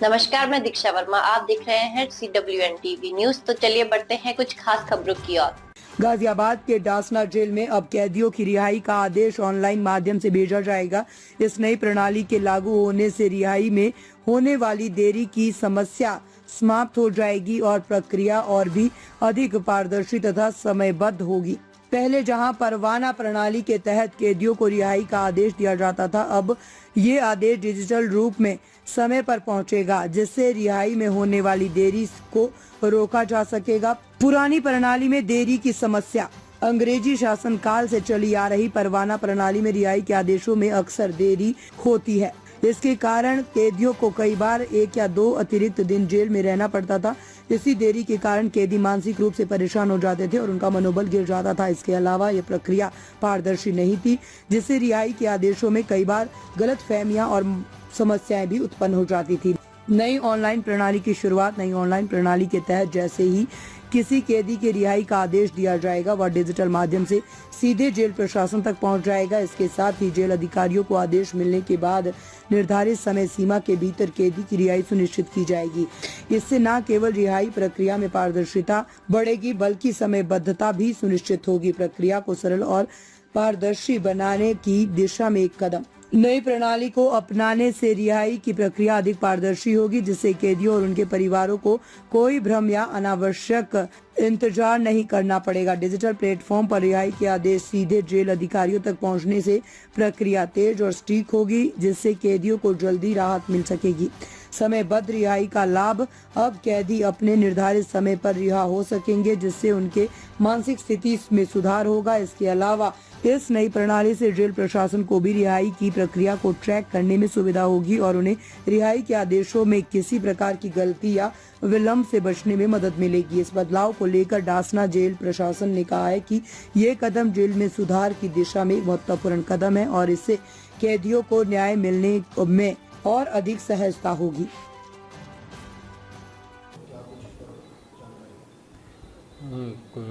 नमस्कार, मैं दीक्षा वर्मा। आप देख रहे हैं CWN टीवी न्यूज। तो चलिए बढ़ते हैं कुछ खास खबरों की ओर। गाजियाबाद के डासना जेल में अब कैदियों की रिहाई का आदेश ऑनलाइन माध्यम से भेजा जाएगा। इस नई प्रणाली के लागू होने से रिहाई में होने वाली देरी की समस्या समाप्त हो जाएगी और प्रक्रिया और भी अधिक पारदर्शी तथा समयबद्ध होगी। पहले जहां परवाना प्रणाली के तहत कैदियों को रिहाई का आदेश दिया जाता था, अब ये आदेश डिजिटल रूप में समय पर पहुंचेगा, जिससे रिहाई में होने वाली देरी को रोका जा सकेगा। पुरानी प्रणाली में देरी की समस्या अंग्रेजी शासन काल से चली आ रही परवाना प्रणाली में रिहाई के आदेशों में अक्सर देरी होती है। इसके कारण कैदियों को कई बार 1 या 2 अतिरिक्त दिन जेल में रहना पड़ता था। इसी देरी के कारण कैदी मानसिक रूप से परेशान हो जाते थे और उनका मनोबल गिर जाता था। इसके अलावा ये प्रक्रिया पारदर्शी नहीं थी, जिससे रिहाई के आदेशों में कई बार गलतफहमियां और समस्याएं भी उत्पन्न हो जाती थी। नई ऑनलाइन प्रणाली की शुरुआत। नई ऑनलाइन प्रणाली के तहत जैसे ही किसी कैदी के रिहाई का आदेश दिया जाएगा, वह डिजिटल माध्यम से सीधे जेल प्रशासन तक पहुंच जाएगा। इसके साथ ही जेल अधिकारियों को आदेश मिलने के बाद निर्धारित समय सीमा के भीतर कैदी की रिहाई सुनिश्चित की जाएगी। इससे न केवल रिहाई प्रक्रिया में पारदर्शिता बढ़ेगी, बल्कि समयबद्धता भी सुनिश्चित होगी। प्रक्रिया को सरल और पारदर्शी बनाने की दिशा में एक कदम। नई प्रणाली को अपनाने से रिहाई की प्रक्रिया अधिक पारदर्शी होगी, जिससे कैदियों और उनके परिवारों को कोई भ्रम या अनावश्यक इंतजार नहीं करना पड़ेगा। डिजिटल प्लेटफॉर्म पर रिहाई के आदेश सीधे जेल अधिकारियों तक पहुंचने से प्रक्रिया तेज और सटीक होगी, जिससे कैदियों को जल्दी राहत मिल सकेगी। समयबद्ध रिहाई का लाभ। अब कैदी अपने निर्धारित समय पर रिहा हो सकेंगे, जिससे उनके मानसिक स्थिति में सुधार होगा। इसके अलावा इस नई प्रणाली से जेल प्रशासन को भी रिहाई की प्रक्रिया को ट्रैक करने में सुविधा होगी और उन्हें रिहाई के आदेशों में किसी प्रकार की गलती या विलंब से बचने में मदद मिलेगी। इस बदलाव को लेकर डासना जेल प्रशासन ने कहा है कि ये कदम जेल में सुधार की दिशा में एक महत्वपूर्ण कदम है और इससे कैदियों को न्याय मिलने में और अधिक सहजता होगी।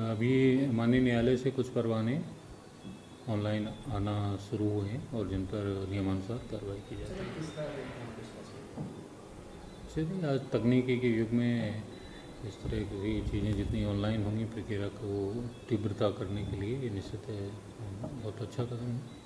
अभी माननीय न्यायालय से कुछ परवाने ऑनलाइन आना शुरू हुए हैं और जिन पर नियमानुसार कार्रवाई की जाती है। चलिए, आज तकनीकी के युग में इस तरह की चीज़ें जितनी ऑनलाइन होंगी, प्रक्रिया को तीव्रता करने के लिए ये निश्चित है बहुत अच्छा कदम है।